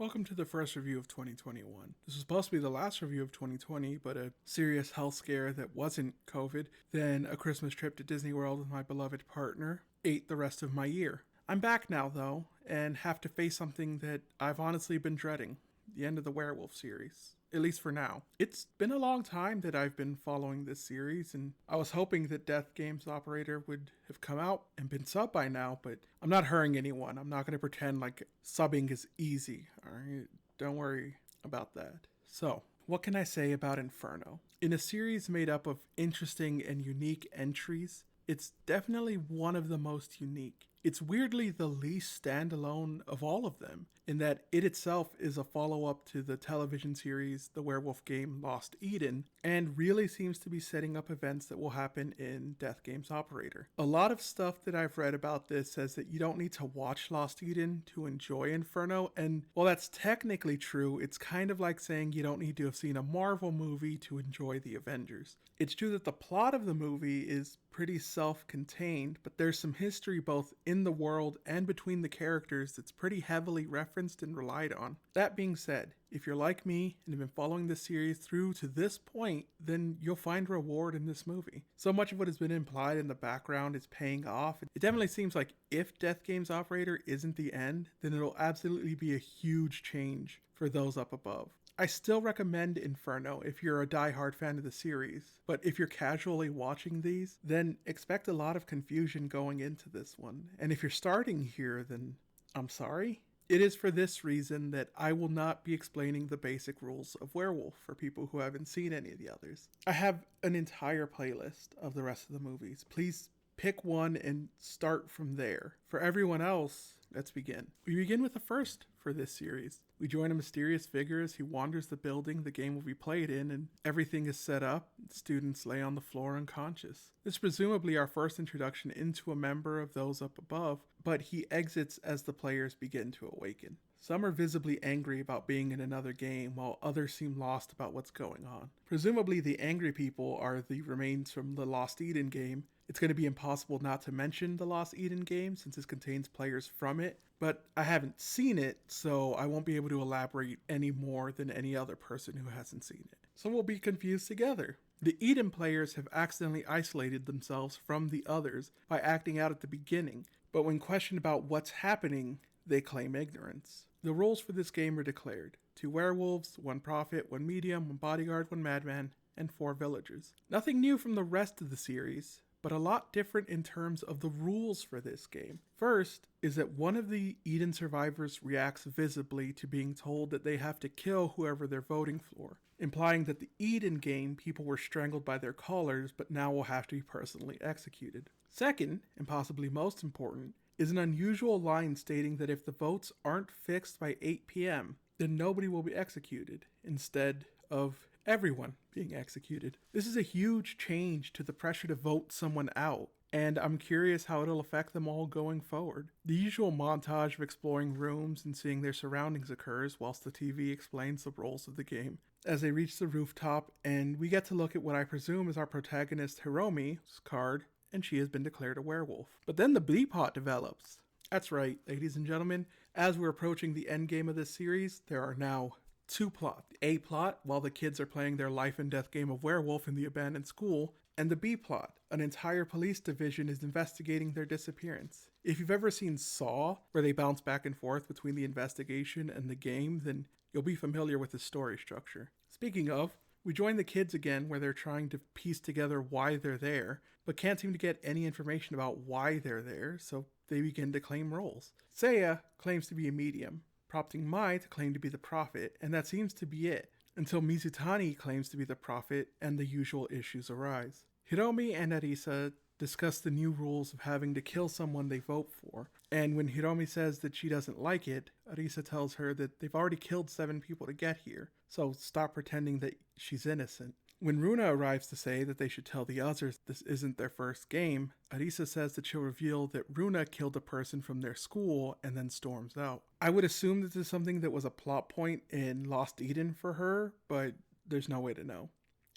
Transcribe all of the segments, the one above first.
Welcome to the first review of 2021. This was supposed to be the last review of 2020, but a serious health scare that wasn't COVID, then a Christmas trip to Disney World with my beloved partner, ate the rest of my year. I'm back now, though, and have to face something that I've honestly been dreading. The end of the Werewolf series. At least for now. It's been a long time that I've been following this series, and I was hoping that Death Games Operator would have come out and been subbed by now, but I'm not hurting anyone. I'm not going to pretend like subbing is easy. Alright, don't worry about that. So, what can I say about Inferno? In a series made up of interesting and unique entries, it's definitely one of the most unique. It's weirdly the least standalone of all of them, in that it itself is a follow-up to the television series The Werewolf Game Lost Eden, and really seems to be setting up events that will happen in Death Games Operator. A lot of stuff that I've read about this says that you don't need to watch Lost Eden to enjoy Inferno, and while that's technically true, it's kind of like saying you don't need to have seen a Marvel movie to enjoy the Avengers. It's true that the plot of the movie is pretty self-contained, but there's some history both in the world and between the characters that's pretty heavily referenced and relied on. That being said, if you're like me and have been following this series through to this point, then you'll find reward in this movie. So much of what has been implied in the background is paying off. It definitely seems like if Death Games Operator isn't the end, then it'll absolutely be a huge change for those up above. I still recommend Inferno if you're a die-hard fan of the series, but if you're casually watching these, then expect a lot of confusion going into this one. And if you're starting here, then I'm sorry. It is for this reason that I will not be explaining the basic rules of Werewolf for people who haven't seen any of the others. I have an entire playlist of the rest of the movies. Please pick one and start from there. For everyone else, let's begin. We begin with the first for this series. We join a mysterious figure as he wanders the building the game will be played in, and everything is set up. Students lay on the floor unconscious. This is presumably our first introduction into a member of those up above, but he exits as the players begin to awaken. Some are visibly angry about being in another game, while others seem lost about what's going on. Presumably the angry people are the remains from the Lost Eden game. It's going to be impossible not to mention the Lost Eden game since it contains players from it, but I haven't seen it, so I won't be able to elaborate any more than any other person who hasn't seen it. So we'll be confused together. The Eden players have accidentally isolated themselves from the others by acting out at the beginning, but when questioned about what's happening, they claim ignorance. The rules for this game are declared. 2 werewolves, 1 prophet, 1 medium, 1 bodyguard, 1 madman, and 4 villagers. Nothing new from the rest of the series, but a lot different in terms of the rules for this game. First is that one of the Eden survivors reacts visibly to being told that they have to kill whoever they're voting for, implying that the Eden game people were strangled by their callers but now will have to be personally executed. Second, and possibly most important, is an unusual line stating that if the votes aren't fixed by 8 p.m., then nobody will be executed, instead of everyone being executed. This is a huge change to the pressure to vote someone out, and I'm curious how it'll affect them all going forward. The usual montage of exploring rooms and seeing their surroundings occurs whilst the TV explains the rules of the game. As they reach the rooftop, and we get to look at what I presume is our protagonist Hiromi's card, and she has been declared a werewolf. But then the B plot develops. That's right, ladies and gentlemen. As we're approaching the end game of this series, there are now 2 plots. The A plot, while the kids are playing their life and death game of werewolf in the abandoned school, and the B plot, an entire police division is investigating their disappearance. If you've ever seen Saw, where they bounce back and forth between the investigation and the game, then you'll be familiar with the story structure. Speaking of, we join the kids again where they're trying to piece together why they're there, but can't seem to get any information about why they're there, so they begin to claim roles. Seiya claims to be a medium, prompting Mai to claim to be the prophet, and that seems to be it, until Mizutani claims to be the prophet and the usual issues arise. Hiromi and Arisa discuss the new rules of having to kill someone they vote for, and when Hiromi says that she doesn't like it, Arisa tells her that they've already killed 7 people to get here, so stop pretending that she's innocent. When Runa arrives to say that they should tell the others this isn't their first game, Arisa says that she'll reveal that Runa killed a person from their school and then storms out. I would assume this is something that was a plot point in Lost Eden for her, but there's no way to know.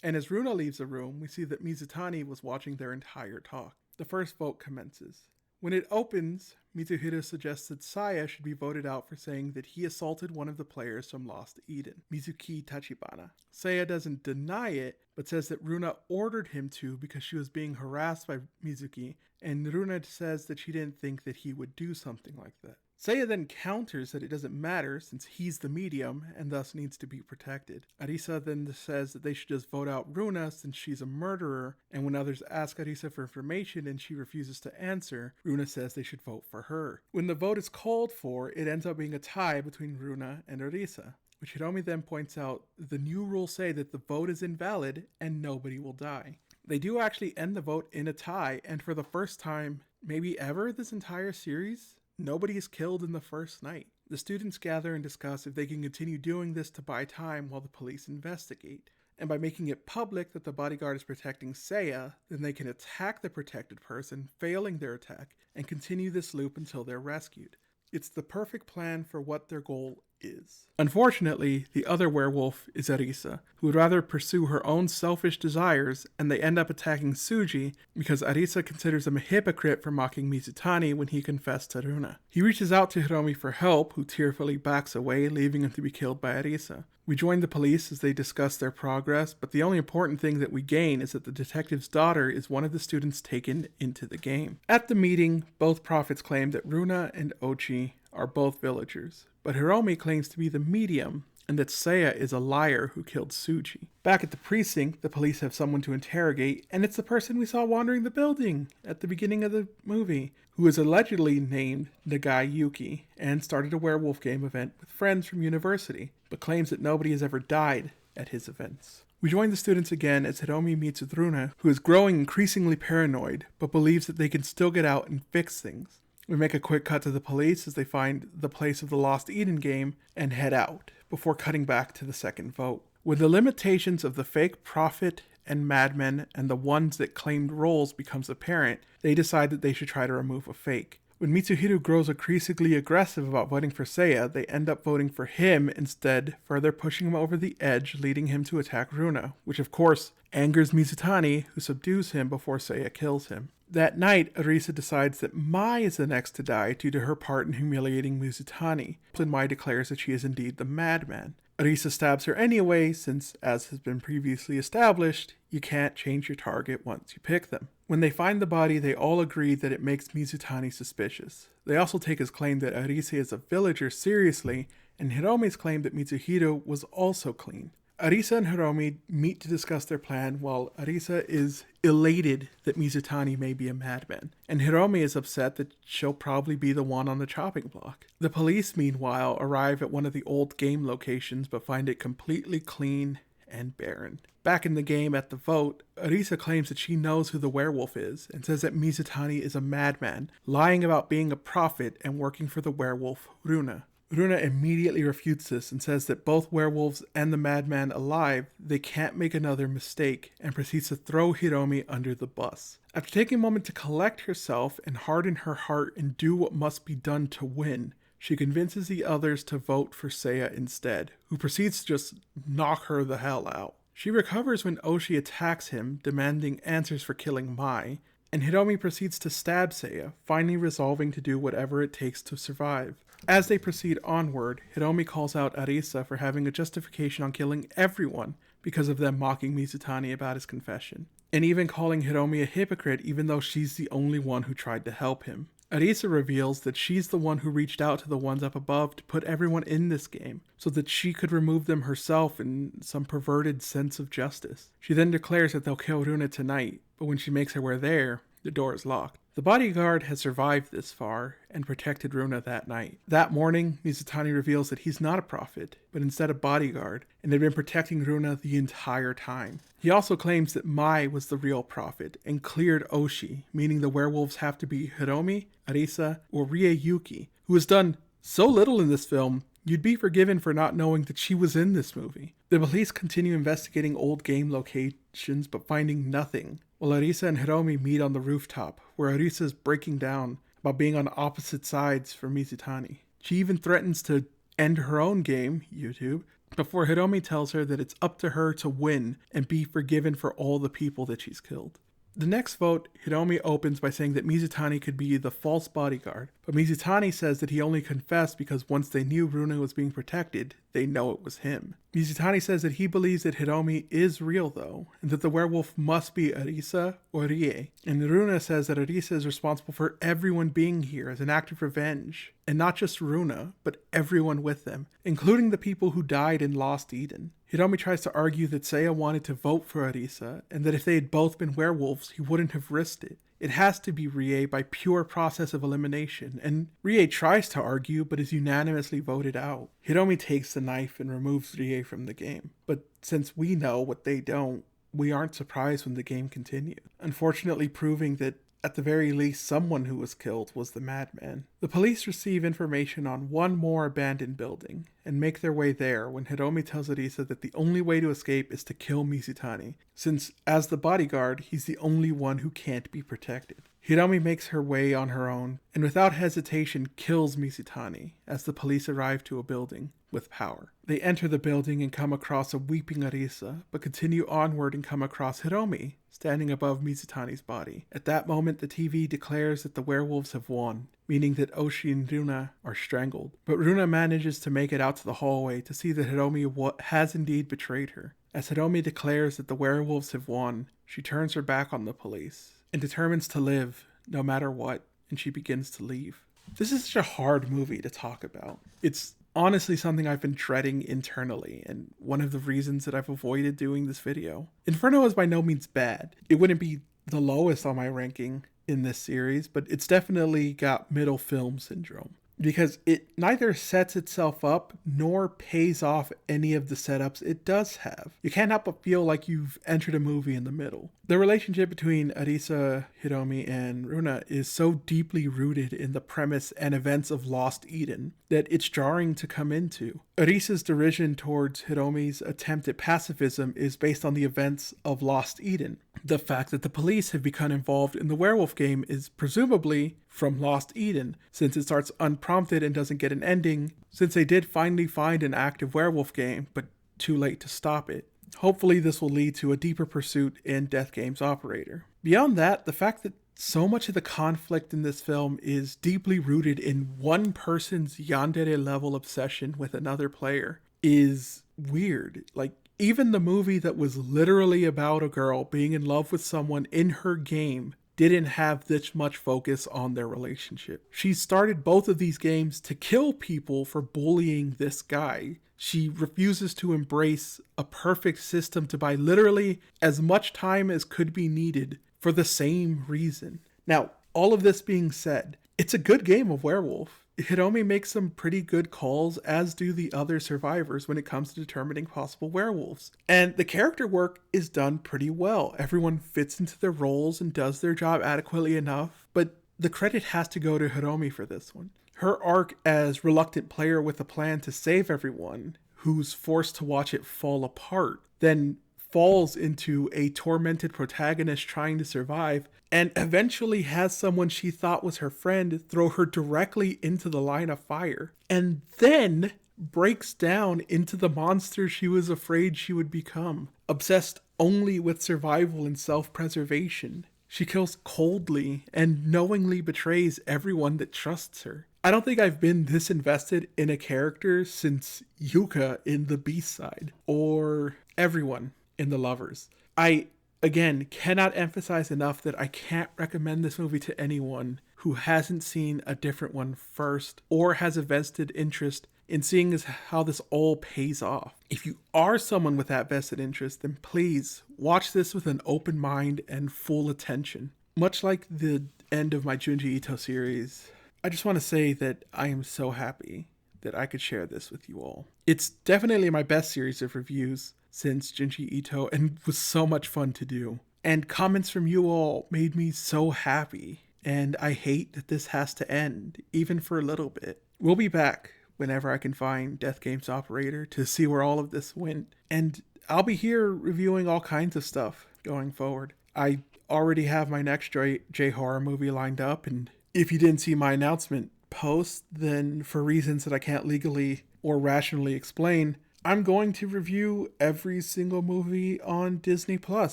And as Runa leaves the room, we see that Mizutani was watching their entire talk. The first vote commences. When it opens, Mitsuhiro suggests that Saya should be voted out for saying that he assaulted one of the players from Lost Eden, Mizuki Tachibana. Saya doesn't deny it, but says that Runa ordered him to because she was being harassed by Mizuki, and Runa says that she didn't think that he would do something like that. Saya then counters that it doesn't matter since he's the medium and thus needs to be protected. Arisa then says that they should just vote out Runa since she's a murderer, and when others ask Arisa for information and she refuses to answer, Runa says they should vote for her. When the vote is called for, it ends up being a tie between Runa and Arisa, which Hiromi then points out the new rules say that the vote is invalid and nobody will die. They do actually end the vote in a tie, and for the first time, maybe ever this entire series, nobody is killed in the first night. The students gather and discuss if they can continue doing this to buy time while the police investigate. And by making it public that the bodyguard is protecting Saya, then they can attack the protected person, failing their attack, and continue this loop until they're rescued. It's the perfect plan for what their goal is. Unfortunately, the other werewolf is Arisa, who would rather pursue her own selfish desires, and they end up attacking Tsuji because Arisa considers him a hypocrite for mocking Mizutani when he confessed to Runa. He reaches out to Hiromi for help, who tearfully backs away, leaving him to be killed by Arisa. We join the police as they discuss their progress, but the only important thing that we gain is that the detective's daughter is one of the students taken into the game. At the meeting, both prophets claim that Runa and Ochi are both villagers, but Hiromi claims to be the medium and that Saya is a liar who killed Tsuji. Back at the precinct, the police have someone to interrogate, and it's the person we saw wandering the building at the beginning of the movie, who is allegedly named Nagai Yuki and started a Werewolf Game event with friends from university, but claims that nobody has ever died at his events. We join the students again as Hiromi meets with Runa, who is growing increasingly paranoid, but believes that they can still get out and fix things. We make a quick cut to the police as they find the place of the Lost Eden game and head out, before cutting back to the second vote. When the limitations of the fake prophet and madmen and the ones that claimed roles becomes apparent, they decide that they should try to remove a fake. When Mitsuhiro grows increasingly aggressive about voting for Saya, they end up voting for him instead, further pushing him over the edge, leading him to attack Runa, which of course angers Mizutani, who subdues him before Saya kills him. That night, Arisa decides that Mai is the next to die due to her part in humiliating Mizutani, and Mai declares that she is indeed the madman. Arisa stabs her anyway, since, as has been previously established, you can't change your target once you pick them. When they find the body, they all agree that it makes Mizutani suspicious. They also take his claim that Arisa is a villager seriously, and Hiromi's claim that Mitsuhiro was also clean. Arisa and Hiromi meet to discuss their plan, while Arisa is elated that Mizutani may be a madman, and Hiromi is upset that she'll probably be the one on the chopping block. The police, meanwhile, arrive at one of the old game locations but find it completely clean and barren. Back in the game at the vote, Arisa claims that she knows who the werewolf is and says that Mizutani is a madman, lying about being a prophet and working for the werewolf Runa. Runa immediately refutes this and says that both werewolves and the madman alive, they can't make another mistake, and proceeds to throw Hiromi under the bus. After taking a moment to collect herself and harden her heart and do what must be done to win, she convinces the others to vote for Saya instead, who proceeds to just knock her the hell out. She recovers when Oshi attacks him, demanding answers for killing Mai, and Hiromi proceeds to stab Saya, finally resolving to do whatever it takes to survive. As they proceed onward, Hiromi calls out Arisa for having a justification on killing everyone because of them mocking Mizutani about his confession, and even calling Hiromi a hypocrite even though she's the only one who tried to help him. Arisa reveals that she's the one who reached out to the ones up above to put everyone in this game, so that she could remove them herself in some perverted sense of justice. She then declares that they'll kill Runa tonight, but when she makes her way there, the door is locked. The bodyguard has survived this far and protected Runa that night. That morning, Mizutani reveals that he's not a prophet, but instead a bodyguard, and had been protecting Runa the entire time. He also claims that Mai was the real prophet and cleared Oshi, meaning the werewolves have to be Hiromi, Arisa, or Rieyuki, who has done so little in this film, you'd be forgiven for not knowing that she was in this movie. The police continue investigating old game locations but finding nothing, while Arisa and Hiromi meet on the rooftop, where Arisa is breaking down about being on opposite sides from Mizutani. She even threatens to end her own game, YouTube, before Hiromi tells her that it's up to her to win and be forgiven for all the people that she's killed. The next vote, Hiromi opens by saying that Mizutani could be the false bodyguard, but Mizutani says that he only confessed because once they knew Runa was being protected, they know it was him. Mizutani says that he believes that Hiromi is real though, and that the werewolf must be Arisa or Rie. And Runa says that Arisa is responsible for everyone being here as an act of revenge, and not just Runa, but everyone with them, including the people who died in Lost Eden. Hiromi tries to argue that Seiya wanted to vote for Arisa, and that if they had both been werewolves, he wouldn't have risked it. It has to be Rie by pure process of elimination, and Rie tries to argue but is unanimously voted out. Hiromi takes the knife and removes Rie from the game, but since we know what they don't, we aren't surprised when the game continues, unfortunately proving that at the very least someone who was killed was the madman. The police receive information on one more abandoned building and make their way there when Hiromi tells Arisa that the only way to escape is to kill Mizutani, since as the bodyguard, he's the only one who can't be protected. Hiromi makes her way on her own and without hesitation kills Mizutani as the police arrive to a building with power. They enter the building and come across a weeping Arisa, but continue onward and come across Hiromi, standing above Mizutani's body. At that moment, the TV declares that the werewolves have won, meaning that Oshi and Runa are strangled. But Runa manages to make it out to the hallway to see that Hiromi has indeed betrayed her. As Hiromi declares that the werewolves have won, she turns her back on the police and determines to live no matter what, and she begins to leave. This is such a hard movie to talk about. It's honestly something I've been dreading internally, and one of the reasons that I've avoided doing this video. Inferno is by no means bad. It wouldn't be the lowest on my ranking in this series, but it's definitely got middle film syndrome, because it neither sets itself up nor pays off any of the setups it does have. You can't help but feel like you've entered a movie in the middle. The relationship between Arisa, Hiromi, and Runa is so deeply rooted in the premise and events of Lost Eden that it's jarring to come into. Arisa's derision towards Hiromi's attempt at pacifism is based on the events of Lost Eden. The fact that the police have become involved in the Werewolf Game is presumably from Lost Eden, since it starts unprompted and doesn't get an ending, since they did finally find an active werewolf game, but too late to stop it. Hopefully this will lead to a deeper pursuit in Death Game's operator. Beyond that, the fact that so much of the conflict in this film is deeply rooted in one person's yandere level obsession with another player is weird. Like, even the movie that was literally about a girl being in love with someone in her game didn't have this much focus on their relationship. She started both of these games to kill people for bullying this guy. She refuses to embrace a perfect system to buy literally as much time as could be needed for the same reason. Now, all of this being said, it's a good game of Werewolf. Hiromi makes some pretty good calls, as do the other survivors when it comes to determining possible werewolves. And the character work is done pretty well. Everyone fits into their roles and does their job adequately enough, but the credit has to go to Hiromi for this one. Her arc as reluctant player with a plan to save everyone, who's forced to watch it fall apart, then falls into a tormented protagonist trying to survive, and eventually has someone she thought was her friend throw her directly into the line of fire, and then breaks down into the monster she was afraid she would become, obsessed only with survival and self-preservation. She kills coldly and knowingly betrays everyone that trusts her. I don't think I've been this invested in a character since Yuka in The Beast Side, or everyone in The Lovers. I, again, cannot emphasize enough that I can't recommend this movie to anyone who hasn't seen a different one first, or has a vested interest in seeing how this all pays off. If you are someone with that vested interest, then please watch this with an open mind and full attention. Much like the end of my Junji Ito series, I just want to say that I am so happy that I could share this with you all. It's definitely my best series of reviews since Junji Ito, and was so much fun to do. And comments from you all made me so happy, and I hate that this has to end, even for a little bit. We'll be back whenever I can find Death Game's operator to see where all of this went, and I'll be here reviewing all kinds of stuff going forward. I already have my next J-horror movie lined up, and if you didn't see my announcement post, then for reasons that I can't legally or rationally explain, I'm going to review every single movie on Disney Plus,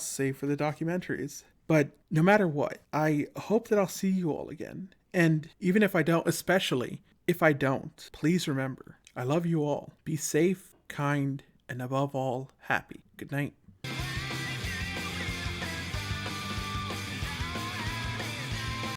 save for the documentaries. But no matter what, I hope that I'll see you all again. And even if I don't, especially if I don't, please remember, I love you all. Be safe, kind, and above all, happy. Good night.